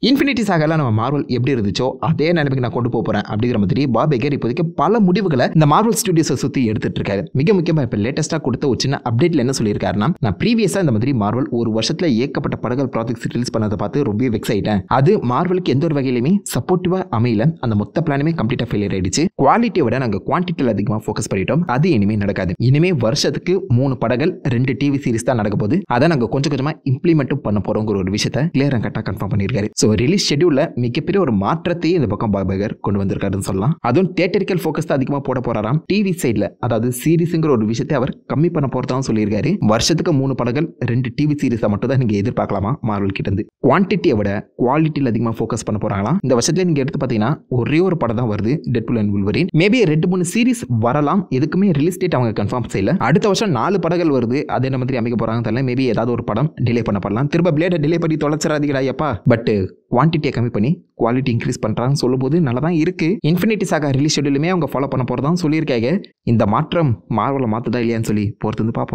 Infinity சாகால நம்ம Marvel எப்படி இருந்துச்சோ அதே நிலைமைக்கு நான் கொண்டு போறேன் அப்படிங்கிற மாதிரி பாப் இகர் இப்போதைக்கு பல முடிவுகளை இந்த மார்வல் ஸ்டுடியோஸை சுற்றி எடுத்துட்டு இருக்காரு. மிக முக்கியமாக இப்போ லேட்டஸ்ட்டாக கொடுத்த ஒரு சின்ன அப்டேட்ல என்ன சொல்லியிருக்காருன்னா, நான் ப்ரீவியஸாக இந்த மாதிரி மார்வல் ஒரு வருஷத்துல ஏகப்பட்ட படங்கள் ப்ராஜெக்ட்ஸ் ரிலீஸ் பண்ணதை பார்த்து ரொம்ப வெக்ஸ் ஆயிட்டேன். அது மார்வலுக்கு எந்த ஒரு வகையிலுமே சப்போர்ட்டிவா அமையல. அந்த மொத்த பிளானுமே கம்ப்ளீட்டாக ஃபெயிலியர் ஆயிடுச்சு. குவாலிட்டியை விட நாங்கள் குவான்டிட்டியில் அதிகமாக ஃபோக்கஸ் பண்ணிட்டோம். அது இனிமே நடக்காது. இனிமே வருஷத்துக்கு 3 படங்கள் 2 டிவி சீரிஸ் தான் நடக்க போகுது. அதை நாங்கள் கொஞ்சம் கொஞ்சமாக இம்ப்ளிமெண்ட்டும் பண்ண போறோங்கிற ஒரு விஷயத்தை கிளியர் அண்ட் கட்டாக கன்ஃபார்ம் பண்ணியிருக்காரு. ஸோ ரிலீஸ் ஷெட்யூல்ல மிகப்பெரிய ஒரு மாற்றத்தையே இந்த பக்கம் பாப் இகர் கொண்டு வந்திருக்காருன்னு சொல்லலாம். அதுவும் தியேட்டரிக்கல் ஃபோக்கஸ் தான் அதிகமாக போட போறாராம். டிவி சைட்ல அதாவது சீரிஸ்ங்கிற ஒரு விஷயத்தை அவர் கம்மி பண்ண போறதாகவும் சொல்லியிருக்காரு. வருஷத்துக்கு 3 படங்கள் 2 டிவி சீரிஸை மட்டும் தான் நீங்க எதிர்பார்க்கலாமா மார்வல் கிட்ட இருந்து. குவான்டிட்டியை விட குவாலிட்டியில் அதிகமாக ஃபோக்கஸ் பண்ண போறாங்களாம். இந்த வருஷத்துல நீங்க எடுத்து பார்த்தீங்கன்னா ஒரே ஒரு படம் தான் வருது, டெட்பூல் அண்ட் வுல்வரின். மேபி 2-3 சீரிஸ் வரலாம். எதுக்குமே ரிலீஸ் டேட் அவங்க கன்ஃபார்ம் செய்யல. அடுத்த வருஷம் 4 படங்கள் வருது. அது என்ன மாதிரி அமைக்க போறாங்க தெரியல. மேபி ஏதாவது ஒரு படம் டிலே பண்ணப்படலாம். திரும்ப பிளேட டிலே பண்ணி தொலைச்சிடாதீங்கடா எப்பா. பட் குவான்டிட்டியை கம்மி பண்ணி குவாலிட்டி இன்க்ரீஸ் பண்ணுறான்னு சொல்லும்போது நல்லா தான் இருக்கு. இன்ஃபினிட்டி சாகா ரிலீஸ் ஷெட்யூலுமே அவங்க ஃபாலோ பண்ண போகிறதான் சொல்லியிருக்காங்க. இந்த மாற்றம் மார்வலை மாற்றுதா இல்லையான்னு சொல்லி பொறுத்து வந்து பார்ப்போம்.